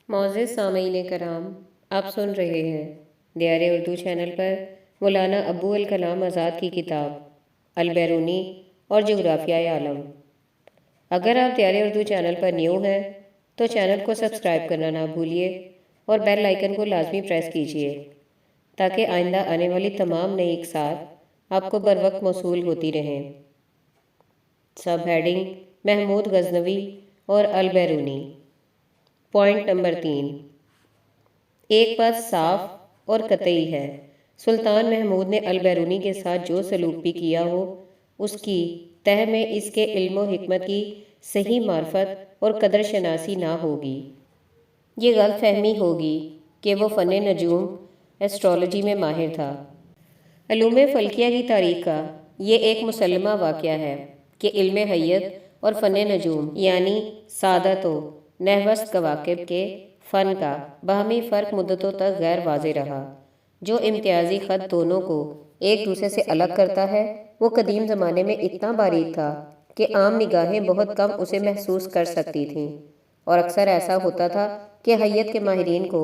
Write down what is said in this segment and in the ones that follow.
معزز سامعین کرام، آپ سن رہے ہیں دیار اردو چینل پر مولانا ابو الکلام آزاد کی کتاب البیرونی اور جغرافیہ عالم۔ اگر آپ دیار اردو چینل پر نیو ہیں تو چینل کو سبسکرائب کرنا نہ بھولیے اور بیل آئیکن کو لازمی پریس کیجیے تاکہ آئندہ آنے والی تمام نئی اقساط آپ کو بر وقت موصول ہوتی رہیں۔ سب ہیڈنگ: محمود غزنوی اور البیرونی۔ پوائنٹ نمبر 3، ایک بات صاف اور قطعی ہے، سلطان محمود نے البیرونی کے ساتھ جو سلوک بھی کیا ہو، اس کی تہ میں اس کے علم و حکمت کی صحیح معرفت اور قدر شناسی نہ ہوگی۔ یہ غلط فہمی ہوگی کہ وہ فن نجوم ایسٹرولوجی میں ماہر تھا۔ علوم فلکیہ کی تاریخ کا یہ ایک مسلمہ واقعہ ہے کہ علم حیت اور فن نجوم یعنی سعادت و نحوست کواکب کے فن کا باہمی فرق مدتوں تک غیر واضح رہا۔ جو امتیازی خط دونوں کو ایک دوسرے سے الگ کرتا ہے وہ قدیم زمانے میں اتنا باریک تھا کہ عام نگاہیں بہت کم اسے محسوس کر سکتی تھیں، اور اکثر ایسا ہوتا تھا کہ حیت کے ماہرین کو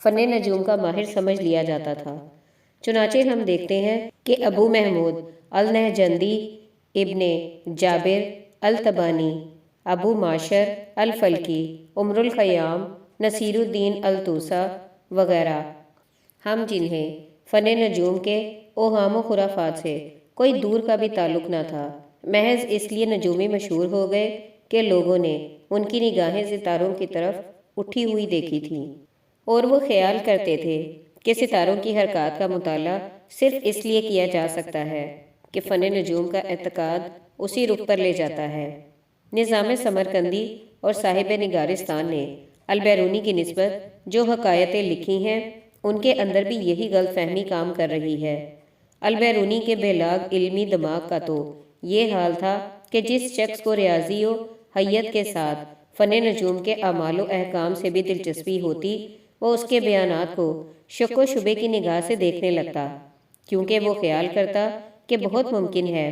فن نجوم کا ماہر سمجھ لیا جاتا تھا۔ چنانچہ ہم دیکھتے ہیں کہ ابو محمود النہجندی، ابن جابر التبانی، ابو معشر الفلکی، عمر الخیام، نصیر الدین الطوسا وغیرہ، ہم جنہیں فن نجوم کے اوہام و خرافات سے کوئی دور کا بھی تعلق نہ تھا، محض اس لیے نجومی مشہور ہو گئے کہ لوگوں نے ان کی نگاہیں ستاروں کی طرف اٹھی ہوئی دیکھی تھیں، اور وہ خیال کرتے تھے کہ ستاروں کی حرکات کا مطالعہ صرف اس لیے کیا جا سکتا ہے کہ فن نجوم کا اعتقاد اسی رخ پر لے جاتا ہے۔ نظام سمرقندی اور صاحب نگارستان نے البیرونی کی نسبت جو حکایتیں لکھی ہیں ان کے اندر بھی یہی غلط فہمی کام کر رہی ہے۔ البیرونی کے بے لاگ علمی دماغ کا تو یہ حال تھا کہ جس شخص کو ریاضی و حیت کے ساتھ فن نجوم کے اعمال و احکام سے بھی دلچسپی ہوتی، وہ اس کے بیانات کو شک و شبے کی نگاہ سے دیکھنے لگتا، کیونکہ وہ خیال کرتا کہ بہت ممکن ہے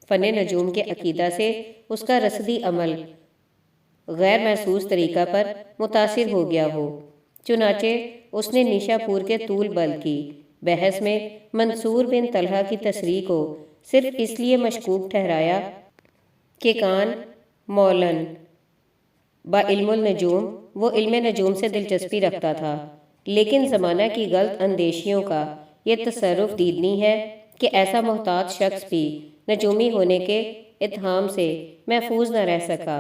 فن نجوم کے عقیدہ سے اس کا رصدی عمل غیر محسوس طریقہ پر متاثر ہو گیا ہو۔ چنانچہ اس نے نیشا پور کے طول بل کی بحث میں منصور بن طلحہ کی تصریح کو صرف اس لیے مشکوک ٹھہرایا کہ کان مولن با علم النجوم، وہ علم نجوم سے دلچسپی رکھتا تھا، لیکن زمانہ کی غلط اندیشیوں کا یہ تصرف دیدنی ہے کہ ایسا محتاط شخص بھی نجومی ہونے کے اتہام سے محفوظ نہ رہ سکا۔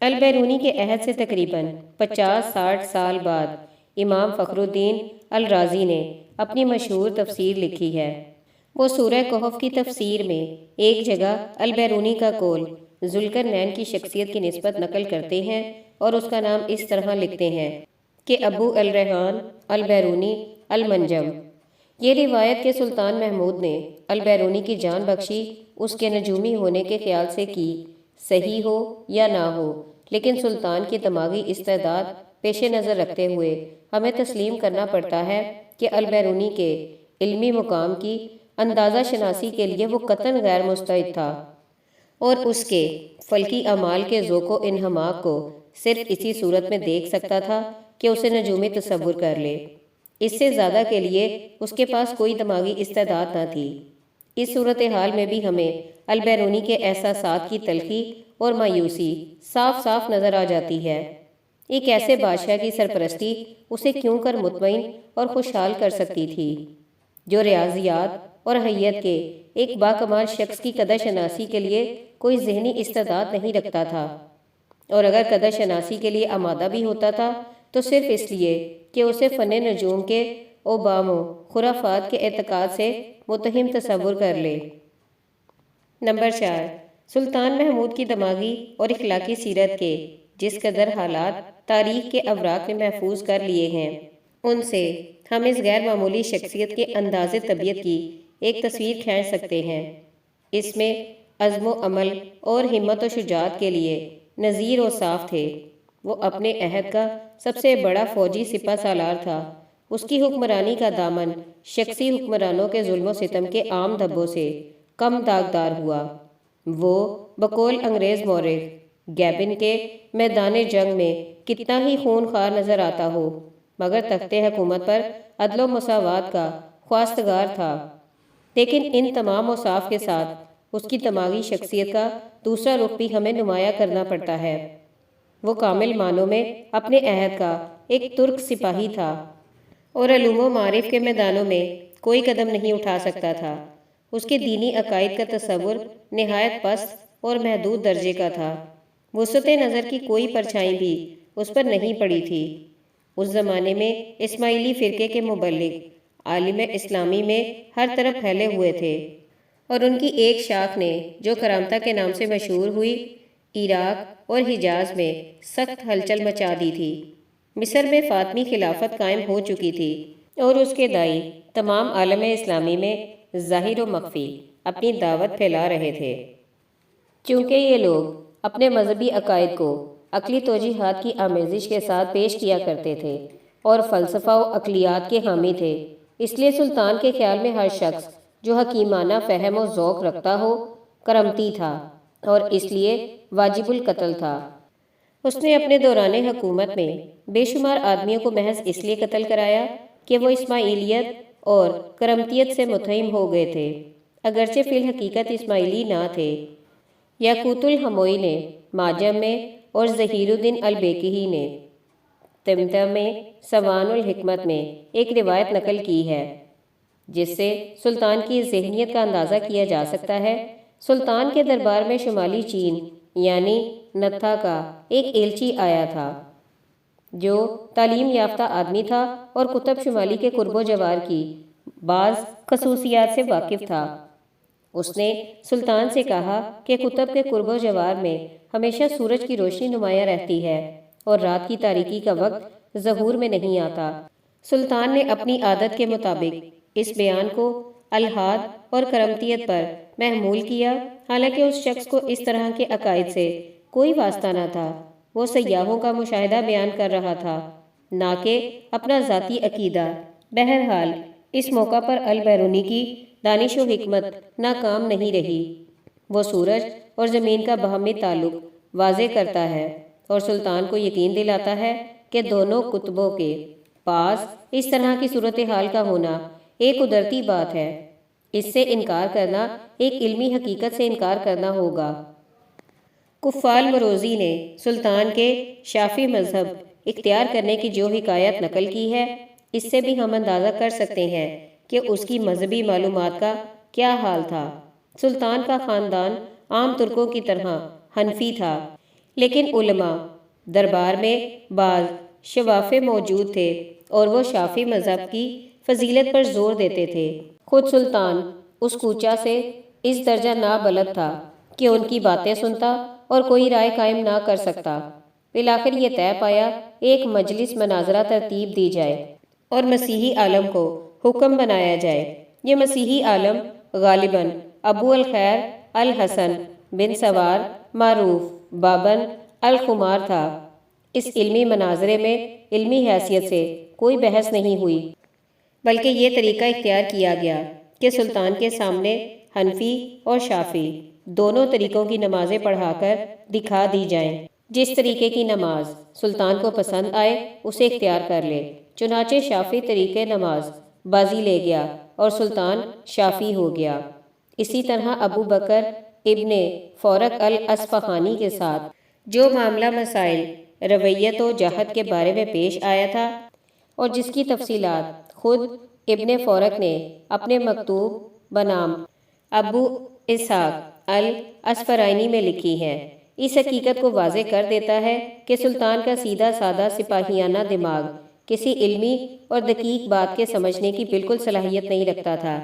البیرونی کے عہد سے تقریباً 50-60 سال بعد امام فخر الدین الرازی نے اپنی مشہور تفسیر لکھی ہے۔ وہ سورہ کہف کی تفسیر میں ایک جگہ البیرونی کا قول ذوالقرنین کی شخصیت کی نسبت نقل کرتے ہیں اور اس کا نام اس طرح لکھتے ہیں کہ ابو الریحان البیرونی المنجم۔ یہ روایت کہ سلطان محمود نے البیرونی کی جان بخشی اس کے نجومی ہونے کے خیال سے کی، صحیح ہو یا نہ ہو، لیکن سلطان کی دماغی استعداد پیش نظر رکھتے ہوئے ہمیں تسلیم کرنا پڑتا ہے کہ البیرونی کے علمی مقام کی اندازہ شناسی کے لیے وہ قطعاً غیر مستعد تھا، اور اس کے فلکی اعمال کے ذوق و انہماک کو صرف اسی صورت میں دیکھ سکتا تھا کہ اسے نجومی تصور کر لے۔ اس سے زیادہ کے لیے اس کے پاس کوئی دماغی استعداد نہ تھی۔ اس صورتحال میں بھی ہمیں البیرونی کے احساسات کی تلخی اور مایوسی صاف صاف نظر آ جاتی ہے۔ ایک ایسے بادشاہ کی سرپرستی اسے کیوں کر مطمئن اور خوشحال کر سکتی تھی جو ریاضیات اور حیت کے ایک باکمال شخص کی قدر شناسی کے لیے کوئی ذہنی استعداد نہیں رکھتا تھا، اور اگر قدر شناسی کے لیے آمادہ بھی ہوتا تھا تو صرف اس لیے کہ اسے فن نجوم کے اوبام و خرافات کے اعتقاد سے متہم تصور کر لے۔ نمبر 4، سلطان محمود کی دماغی اور اخلاقی سیرت کے جس قدر حالات تاریخ کے اوراق میں محفوظ کر لیے ہیں، ان سے ہم اس غیر معمولی شخصیت کے انداز طبیعت کی ایک تصویر کھینچ سکتے ہیں۔ اس میں عزم و عمل اور ہمت و شجاعت کے لیے نظیر و صاف تھے۔ وہ اپنے عہد کا سب سے بڑا فوجی سپہ سالار تھا۔ اس کی حکمرانی کا دامن شخصی حکمرانوں کے ظلم و ستم کے عام دھبوں سے کم داغدار ہوا۔ وہ بقول انگریز مورخ گیبن کے میدان جنگ میں کتنا ہی خون خوار نظر آتا ہو، مگر تخت حکومت پر عدل و مساوات کا خواستگار تھا۔ لیکن ان تمام اوصاف کے ساتھ اس کی دماغی شخصیت کا دوسرا رخ بھی ہمیں نمایاں کرنا پڑتا ہے۔ وہ کامل معنوں میں اپنے عہد کا ایک ترک سپاہی تھا اور علوم و معارف کے میدانوں میں کوئی قدم نہیں اٹھا سکتا تھا۔ اس کے دینی عقائد کا تصور نہایت پست اور محدود درجے کا تھا۔ وسعت نظر کی کوئی پرچھائی بھی اس پر نہیں پڑی تھی۔ اس زمانے میں اسماعیلی فرقے کے مبلغ عالم اسلامی میں ہر طرف پھیلے ہوئے تھے، اور ان کی ایک شاخ نے جو کرامتہ کے نام سے مشہور ہوئی، عراق اور حجاز میں سخت ہلچل مچا دی تھی۔ مصر میں فاطمی خلافت قائم ہو چکی تھی اور اس کے داعی تمام عالم اسلامی میں ظاہر و مخفی اپنی دعوت پھیلا رہے تھے۔ چونکہ یہ لوگ اپنے مذہبی عقائد کو عقلی توجیحات کی آمیزش کے ساتھ پیش کیا کرتے تھے اور فلسفہ و عقلیات کے حامی تھے، اس لیے سلطان کے خیال میں ہر شخص جو حکیمانہ فہم و ذوق رکھتا ہو کرامتی تھا اور اس لیے واجب القتل تھا۔ اس نے اپنے دوران حکومت میں بے شمار آدمیوں کو محض اس لیے قتل کرایا کہ وہ اسماعیلیت اور کرامتیت سے متہم ہو گئے تھے، اگرچہ فی الحقیقت اسماعیلی نہ تھے۔ یاقوت الہموئی نے معجم میں اور ظہیر الدین البیکہی نے طمطم میں سوان الحکمت میں ایک روایت نقل کی ہے جس سے سلطان کی ذہنیت کا اندازہ کیا جا سکتا ہے۔ سلطان کے دربار میں شمالی چین یعنی نتھا کا ایک ایلچی آیا تھا جو تعلیم یافتہ آدمی تھا اور قطب شمالی کے قرب و جوار کی بعض خصوصیات سے واقف تھا۔ اس نے سلطان سے کہا کہ قطب کے قرب و جوار میں ہمیشہ سورج کی روشنی نمایاں رہتی ہے اور رات کی تاریکی کا وقت ظہور میں نہیں آتا۔ سلطان نے اپنی عادت کے مطابق اس بیان کو الحاد اور کرامتیت پر محمول کیا، حالانکہ اس شخص کو اس طرح کے عقائد سے کوئی واسطہ نہ تھا۔ وہ سیاحوں کا مشاہدہ بیان کر رہا تھا، نہ کہ اپنا ذاتی عقیدہ۔ بہرحال اس موقع پر البیرونی کی دانش و حکمت ناکام نہیں رہی۔ وہ سورج اور زمین کا باہمی تعلق واضح کرتا ہے اور سلطان کو یقین دلاتا ہے کہ دونوں قطبوں کے پاس اس طرح کی صورتحال کا ہونا ایک قدرتی بات ہے۔ اس سے انکار کرنا ایک علمی حقیقت سے انکار کرنا ہوگا۔ کفال مروزی نے سلطان کے شافعی مذہب اختیار کرنے کی جو حکایت نقل کی ہے، اس سے بھی ہم اندازہ کر سکتے ہیں کہ اس کی مذہبی معلومات کا کیا حال تھا۔ سلطان کا خاندان عام ترکوں کی طرح حنفی تھا، لیکن علماء دربار میں بعض شوافع موجود تھے اور وہ شافعی مذہب کی فضیلت پر زور دیتے تھے۔ خود سلطان اس کوچہ سے اس درجہ نابلد تھا کہ ان کی باتیں سنتا اور کوئی رائے قائم نہ کر سکتا۔ بالآخر یہ طے پایا ایک مجلس مناظرہ ترتیب دی جائے اور مسیحی عالم کو حکم بنایا جائے۔ یہ مسیحی عالم غالباً ابو الخیر الحسن بن سوار معروف بابن الخمار تھا۔ اس علمی مناظرے میں علمی حیثیت سے کوئی بحث نہیں ہوئی، بلکہ یہ طریقہ اختیار کیا گیا کہ سلطان کے سامنے حنفی اور شافعی دونوں طریقوں کی نمازیں پڑھا کر دکھا دی جائیں۔ جس طریقے کی نماز سلطان کو پسند آئے اسے اختیار کر لے۔ چنانچہ شافعی طریقے نماز بازی لے گیا اور سلطان شافعی ہو گیا۔ اسی طرح ابو بکر ابن فورق الاصفہانی کے ساتھ جو معاملہ مسائل رویت و جہت کے بارے میں پیش آیا تھا اور جس کی تفصیلات خود ابن فورق نے اپنے مکتوب بنام ابو اسحاق الاصفرائینی میں لکھی ہے، اس حقیقت کو واضح کر دیتا ہے کہ سلطان کا سیدھا سادہ سپاہیانہ دماغ کسی علمی اور دقیق بات کے سمجھنے کی بالکل صلاحیت نہیں رکھتا تھا۔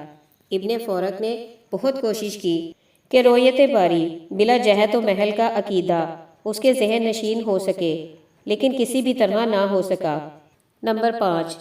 ابن فورق نے بہت کوشش کی کہ رویت باری بلا جہت و محل کا عقیدہ اس کے ذہن نشین ہو سکے، لیکن کسی بھی طرح نہ ہو سکا۔ نمبر 5،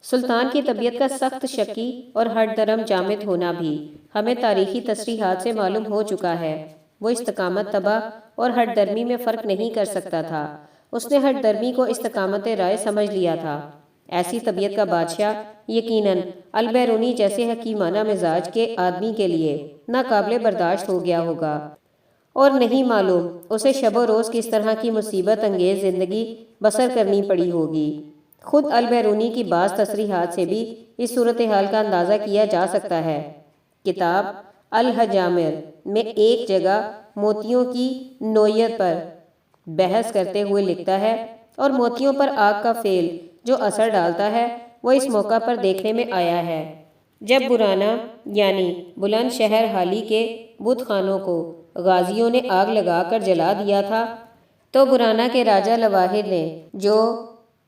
سلطان کی طبیعت کا سخت شکی اور ہٹ درم جامد ہونا بھی ہمیں تاریخی تصریحات سے معلوم ہو چکا ہے۔ وہ استقامت طبع اور ہٹ درمی میں فرق نہیں کر سکتا تھا۔ اس نے ہٹ درمی کو استقامت رائے سمجھ لیا تھا۔ ایسی طبیعت کا بادشاہ یقیناً البیرونی جیسے حکیمانہ مزاج کے آدمی کے لیے ناقابل برداشت ہو گیا ہوگا، اور نہیں معلوم اسے شب و روز کس طرح کی مصیبت انگیز زندگی بسر کرنی پڑی ہوگی۔ خود البیرونی کی بعض تصریحات سے بھی اس صورتحال کا اندازہ کیا جا سکتا ہے۔ کتاب الحجامر میں ایک جگہ موتیوں کی نوعیت پر بحث کرتے ہوئے لکھتا ہے، اور موتیوں پر آگ کا فعل جو اثر ڈالتا ہے وہ اس موقع پر دیکھنے میں آیا ہے جب برانا یعنی بلند شہر حالی کے بت خانوں کو غازیوں نے آگ لگا کر جلا دیا تھا، تو برانا کے راجہ لواحد نے، جو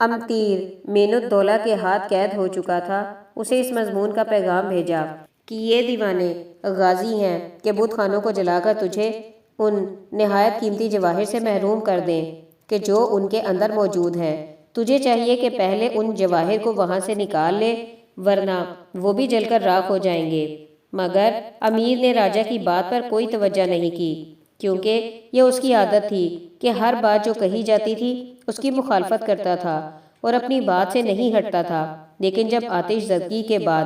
امتیر مین الدولہ کے ہاتھ قید ہو چکا تھا، اسے اس مضمون کا پیغام بھیجا کہ یہ دیوانے غازی ہیں کہ بت خانوں کو جلا کر تجھے ان نہایت قیمتی جواہر سے محروم کر دیں کہ جو ان کے اندر موجود ہیں۔ تجھے چاہیے کہ پہلے ان جواہر کو وہاں سے نکال لے، ورنہ وہ بھی جل کر راکھ ہو جائیں گے۔ مگر امیر نے راجہ کی بات پر کوئی توجہ نہیں کی، کیونکہ یہ اس کی عادت تھی کہ ہر بات جو کہی جاتی تھی اس کی مخالفت کرتا تھا اور اپنی بات سے نہیں ہٹتا تھا۔ لیکن جب آتش زدگی کے بعد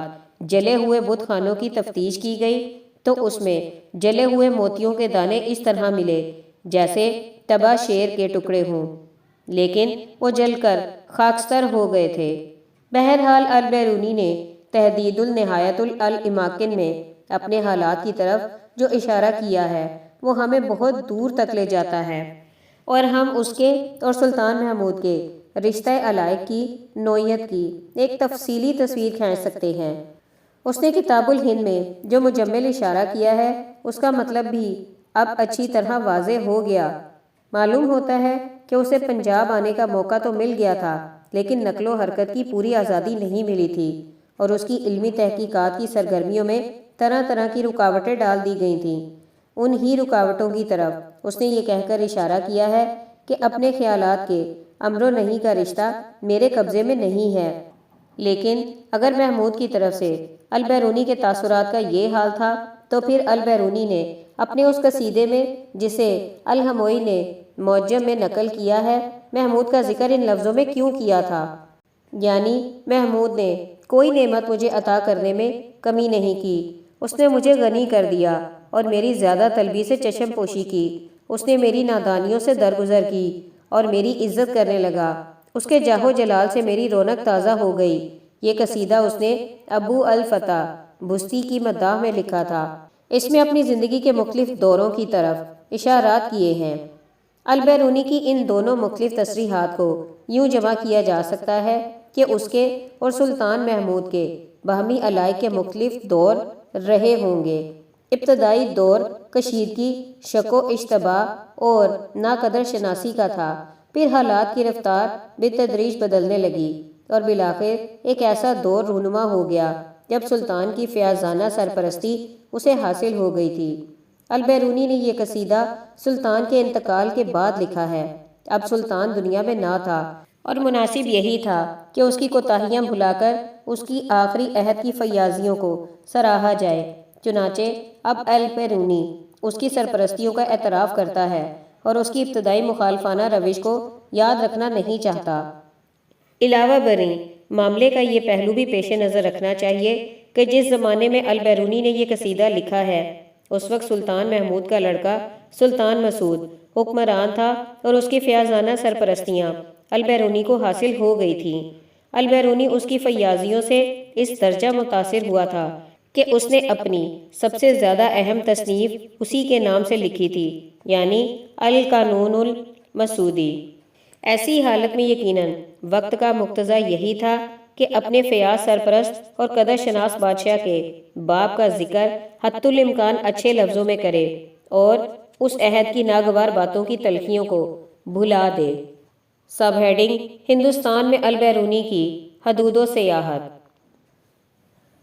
جلے ہوئے بت خانوں کی تفتیش کی گئی تو اس میں جلے ہوئے موتیوں کے دانے اس طرح ملے جیسے تباہ شیر کے ٹکڑے ہوں، لیکن وہ جل کر خاکستر ہو گئے تھے۔ بہرحال البیرونی نے تحدید النہایت الاماکن میں اپنے حالات کی طرف جو اشارہ کیا ہے وہ ہمیں بہت دور تک لے جاتا ہے، اور ہم اس کے اور سلطان محمود کے رشتہ علائق کی نوعیت کی ایک تفصیلی تصویر کھینچ سکتے ہیں۔ اس نے کتاب الہند میں جو مجمل اشارہ کیا ہے اس کا مطلب بھی اب اچھی طرح واضح ہو گیا۔ معلوم ہوتا ہے کہ اسے پنجاب آنے کا موقع تو مل گیا تھا، لیکن نقل و حرکت کی پوری آزادی نہیں ملی تھی، اور اس کی علمی تحقیقات کی سرگرمیوں میں طرح طرح کی رکاوٹیں ڈال دی گئی تھیں۔ ان ہی رکاوٹوں کی طرف اس نے یہ کہہ کر اشارہ کیا ہے کہ اپنے خیالات کے امر و نہی کا رشتہ میرے قبضے میں نہیں ہے۔ لیکن اگر محمود کی طرف سے البیرونی کے تاثرات کا یہ حال تھا تو پھر البیرونی نے اپنے اس قصیدے میں جسے الہموئی نے معجم میں نقل کیا ہے محمود کا ذکر ان لفظوں میں کیوں کیا تھا؟ یعنی محمود نے کوئی نعمت مجھے عطا کرنے میں کمی نہیں کی، اس نے مجھے غنی کر دیا اور میری زیادہ طلبی سے چشم پوشی کی، اس نے میری نادانیوں سے درگزر کی اور میری عزت کرنے لگا، اس کے جاہ و جلال سے میری رونق تازہ ہو گئی۔ یہ قصیدہ اس نے ابو الفتح بستی کی مداح میں لکھا تھا۔ اس میں اپنی زندگی کے مختلف دوروں کی طرف اشارات کیے ہیں۔ البیرونی کی ان دونوں مختلف تصریحات کو یوں جمع کیا جا سکتا ہے کہ اس کے اور سلطان محمود کے باہمی علائق کے مختلف دور رہے ہوں گے۔ ابتدائی دور کشیدگی، شک و اشتباہ اور ناقدر شناسی کا تھا، پھر حالات کی رفتار بالتدریج بدلنے لگی اور بالآخر ایک ایسا دور رونما ہو گیا جب سلطان کی فیاضانہ سرپرستی اسے حاصل ہو گئی تھی۔ البیرونی نے یہ قصیدہ سلطان کے انتقال کے بعد لکھا ہے۔ اب سلطان دنیا میں نہ تھا اور مناسب یہی تھا کہ اس کی کوتاہیاں بھلا کر اس کی آخری عہد کی فیاضیوں کو سراہا جائے۔ چنانچہ اب البیرونی اس کی سرپرستیوں کا اعتراف کرتا ہے اور اس کی ابتدائی مخالفانہ روش کو یاد رکھنا نہیں چاہتا۔ علاوہ بریں معاملے کا یہ پہلو بھی پیش نظر رکھنا چاہیے کہ جس زمانے میں البیرونی نے یہ قصیدہ لکھا ہے اس وقت سلطان محمود کا لڑکا سلطان مسعود حکمران تھا اور اس کی فیاضانہ سرپرستیاں البیرونی کو حاصل ہو گئی تھیں۔ البیرونی اس کی فیاضیوں سے اس درجہ متاثر ہوا تھا کہ اس نے اپنی سب سے زیادہ اہم تصنیف اسی کے نام سے لکھی تھی، یعنی القانون المسعودی۔ ایسی حالت میں یقیناً وقت کا مقتضا یہی تھا کہ اپنے فیاض سرپرست اور قدر شناس بادشاہ کے باپ کا ذکر حتی الامکان اچھے لفظوں میں کرے اور اس عہد کی ناگوار باتوں کی تلخیوں کو بھلا دے۔ سب ہیڈنگ: ہندوستان میں البیرونی کی حدود و سیاحت۔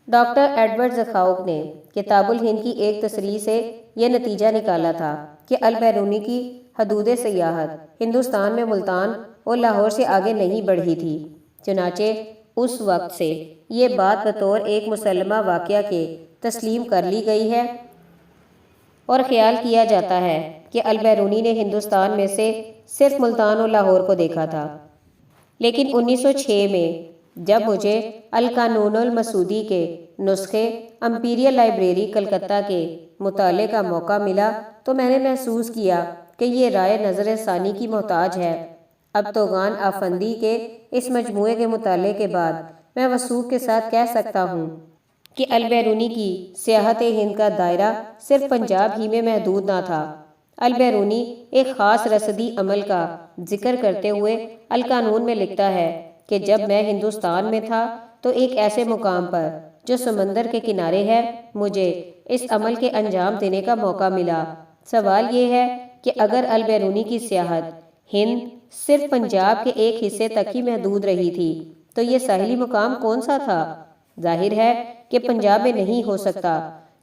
ڈاکٹر ایڈورڈ زکھاؤک نے کتاب الہند کی ایک تصریح سے یہ نتیجہ نکالا تھا کہ البیرونی کی حدود سیاحت ہندوستان میں ملتان اور لاہور سے آگے نہیں بڑھی تھی۔ چنانچہ اس وقت سے یہ بات بطور ایک مسلمہ واقعہ کے تسلیم کر لی گئی ہے اور خیال کیا جاتا ہے کہ البیرونی نے ہندوستان میں سے صرف ملتان اور لاہور کو دیکھا تھا۔ لیکن 1906 میں جب مجھے القانون المسعودی کے نسخے امپیریل لائبریری کلکتہ کے مطالعے کا موقع ملا تو میں نے محسوس کیا کہ یہ رائے نظر ثانی کی محتاج ہے۔ اب توغان آفندی کے اس مجموعے کے مطالعے کے بعد میں وثوق کے ساتھ کہہ سکتا ہوں کہ البیرونی کی سیاحت ہند کا دائرہ صرف پنجاب ہی میں محدود نہ تھا۔ البیرونی ایک خاص رصدی عمل کا ذکر کرتے ہوئے القانون میں لکھتا ہے کہ جب میں ہندوستان میں تھا تو ایک ایسے مقام پر جو سمندر کے کنارے ہے مجھے اس عمل کے انجام دینے کا موقع ملا۔ سوال یہ ہے کہ اگر البیرونی کی سیاحت ہند صرف پنجاب کے ایک حصے تک ہی محدود رہی تھی تو یہ ساحلی مقام کون سا تھا؟ ظاہر ہے کہ پنجاب میں نہیں ہو سکتا۔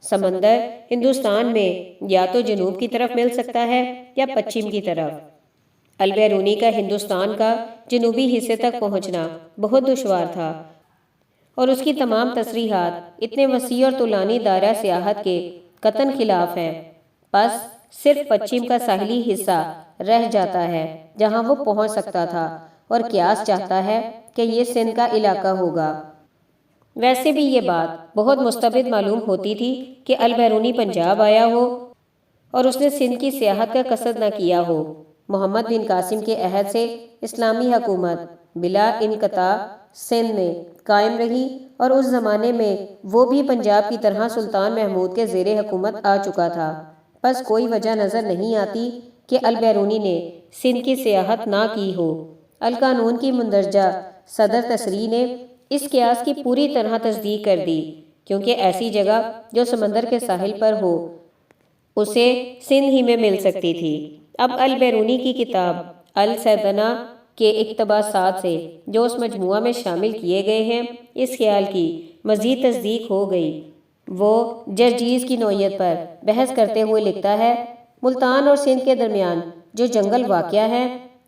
سمندر ہندوستان میں یا تو جنوب کی طرف مل سکتا ہے یا پچھم کی طرف۔ البیرونی کا ہندوستان کا جنوبی حصے تک پہنچنا بہت دشوار تھا اور اس کی تمام تصریحات اتنے وسیع اور طولانی دائرہ سیاحت کے قطعاً خلاف ہیں۔ بس صرف پچھم کا ساحلی حصہ رہ جاتا ہے جہاں وہ پہنچ سکتا تھا اور قیاس چاہتا ہے کہ یہ سندھ کا علاقہ ہوگا۔ ویسے بھی یہ بات بہت مستبد معلوم ہوتی تھی کہ البیرونی پنجاب آیا ہو اور اس نے سندھ کی سیاحت کا قصد نہ کیا ہو۔ محمد بن قاسم کے عہد سے اسلامی حکومت بلا انقطاع سندھ میں قائم رہی اور اس زمانے میں وہ بھی پنجاب کی طرح سلطان محمود کے زیر حکومت آ چکا تھا۔ بس کوئی وجہ نظر نہیں آتی کہ البیرونی نے سندھ کی سیاحت نہ کی ہو۔ القانون کی مندرجہ صدر تصریح نے اس قیاس کی پوری طرح تصدیق کر دی، کیونکہ ایسی جگہ جو سمندر کے ساحل پر ہو اسے سندھ ہی میں مل سکتی تھی۔ اب البیرونی کی کتاب السیدنہ کے اقتباسات سے جو اس مجموعہ میں شامل کیے گئے ہیں اس خیال کی مزید تصدیق ہو گئی۔ وہ جرجیز کی نوعیت پر بحث کرتے ہوئے لکھتا ہے، ملتان اور سندھ کے درمیان جو جنگل واقع ہیں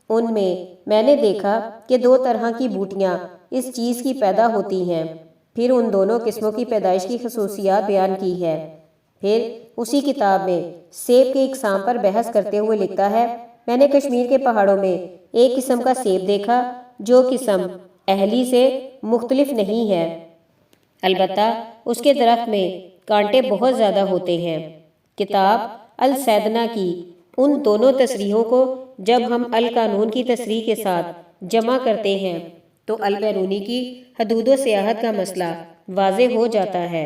ان میں نے دیکھا کہ دو طرح کی بوٹیاں اس چیز کی پیدا ہوتی ہیں۔ پھر ان دونوں قسموں کی پیدائش کی خصوصیات بیان کی ہے۔ پھر اسی کتاب میں سیب کے اقسام پر بحث کرتے ہوئے لکھتا ہے، میں نے کشمیر کے پہاڑوں میں ایک قسم کا سیب دیکھا جو قسم اہلی سے مختلف نہیں ہے، البتہ اس کے درخت میں کانٹے بہت زیادہ ہوتے ہیں۔ کتاب السیدنہ کی ان دونوں تصریحوں کو جب ہم القانون کی تصریح کے ساتھ جمع کرتے ہیں تو البیرونی کی حدود و سیاحت کا مسئلہ واضح ہو جاتا ہے۔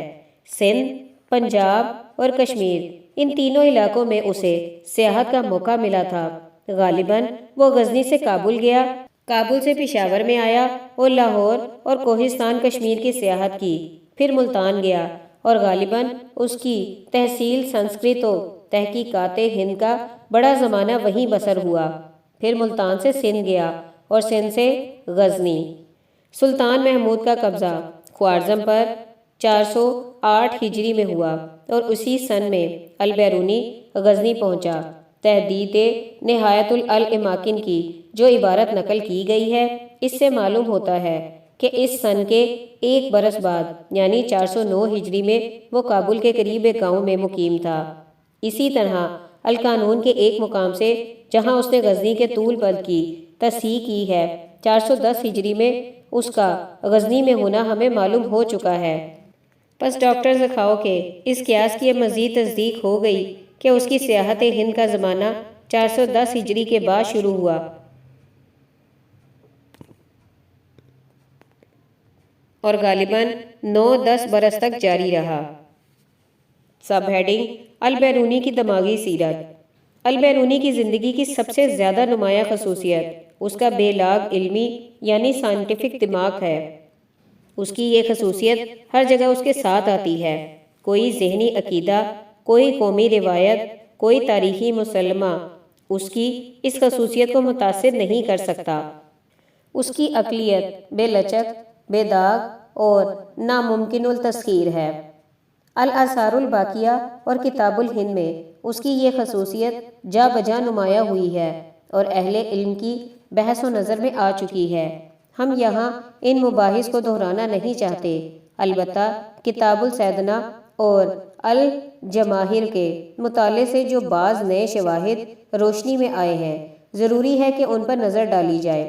سندھ، پنجاب اور کشمیر ان تینوں علاقوں میں اسے سیاحت کا موقع ملا تھا۔ غالباً وہ غزنی سے کابل گیا، کابل سے پشاور میں آیا اور لاہور اور کوہستان کشمیر کی سیاحت کی، پھر ملتان گیا اور غالباً اس کی تحصیل سنسکرت و تحقیقات ہند کا بڑا زمانہ وہیں بسر ہوا، پھر ملتان سے سندھ گیا اور سندھ سے غزنی۔ سلطان محمود کا قبضہ خوارزم پر 408 ہجری میں ہوا اور اسی سن میں البیرونی غزنی پہنچا۔ تحدید نہایت الاماکن کی جو عبارت نقل کی گئی ہے اس سے معلوم ہوتا ہے کہ اس سن کے ایک برس بعد یعنی 409 ہجری میں وہ کابل کے قریب ایک گاؤں میں مقیم تھا۔ اسی طرح القانون کے ایک مقام سے جہاں اس نے غزنی کے طول بلد کی تصحیح کی ہے 410 ہجری میں اس کا غزنی میں ہونا ہمیں معلوم ہو چکا ہے۔ پس ڈاکٹر زکھاؤ کے اس قیاس کی مزید تصدیق ہو گئی کہ اس کی سیاحت ہند کا زمانہ 410 ہجری کے بعد شروع ہوا اور غالباً 9-10 برس تک جاری رہا۔ سب ہیڈنگ البیرونی کی دماغی سیرت۔ البیرونی کی زندگی کی سب سے زیادہ نمایاں خصوصیت اس کا بے لاگ علمی یعنی سائنٹیفک دماغ ہے۔ اس کی یہ خصوصیت ہر جگہ اس کے ساتھ آتی ہے۔ کوئی ذہنی عقیدہ، کوئی قومی روایت، کوئی تاریخی مسلمہ اس کی اس خصوصیت کو متاثر نہیں کر سکتا۔ اس کی عقلیت بے لچک، بے داغ اور ناممکن التسخیر ہے۔ الآثار الباقیہ اور کتاب الہند میں اس کی یہ خصوصیت جا بجا نمایاں ہوئی ہے اور اہل علم کی بحث و نظر میں آ چکی ہے۔ ہم یہاں ان مباحث کو دہرانا نہیں چاہتے، البتہ کتاب السیدنہ اور الجماہیر کے مطالعے سے جو بعض نئے شواہد روشنی میں آئے ہیں ضروری ہے کہ ان پر نظر ڈالی جائے۔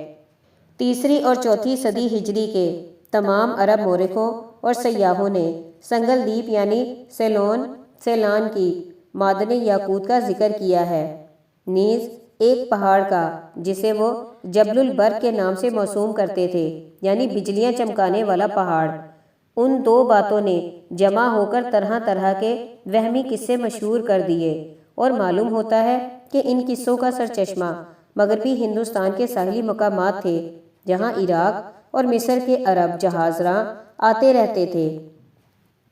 3 اور 4 صدی ہجری کے تمام عرب مورخوں اور سیاحوں نے سنگل دیپ یعنی سیلان کی معدن یاقوت کا ذکر کیا ہے، نیز ایک پہاڑ کا جسے وہ جبل البرق کے نام سے موسوم کرتے تھے، یعنی بجلیاں چمکانے والا پہاڑ۔ ان دو باتوں نے جمع ہو کر طرح طرح کے وہمی قصے مشہور کر دیے، اور معلوم ہوتا ہے کہ ان قصوں کا سرچشمہ مغربی ہندوستان کے ساحلی مقامات تھے، جہاں عراق اور مصر کے عرب جہاز راں آتے رہتے تھے۔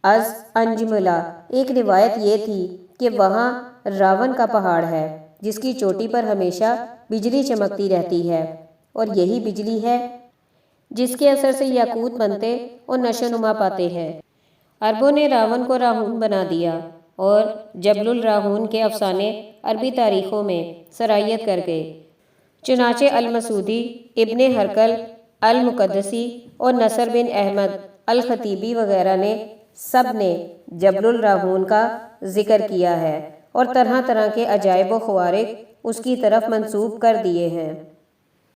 از انجملہ ایک روایت یہ تھی کہ وہاں راون کا پہاڑ ہے، جس کی چوٹی پر ہمیشہ بجلی چمکتی رہتی ہے، اور یہی بجلی ہے جس کے اثر سے یاقوت بنتے اور نشو و نما پاتے ہیں۔ عربوں نے راون کو راہون بنا دیا، اور جبل الراہون کے افسانے عربی تاریخوں میں سرایت کر گئے۔ چنانچہ المسعودی، ابن ہرقل المقدسی اور نصر بن احمد الخطیبی وغیرہ نے سب نے جبل الراہون کا ذکر کیا ہے، اور طرح طرح کے عجائب و خوارق اس کی طرف منسوب کر دیے ہیں۔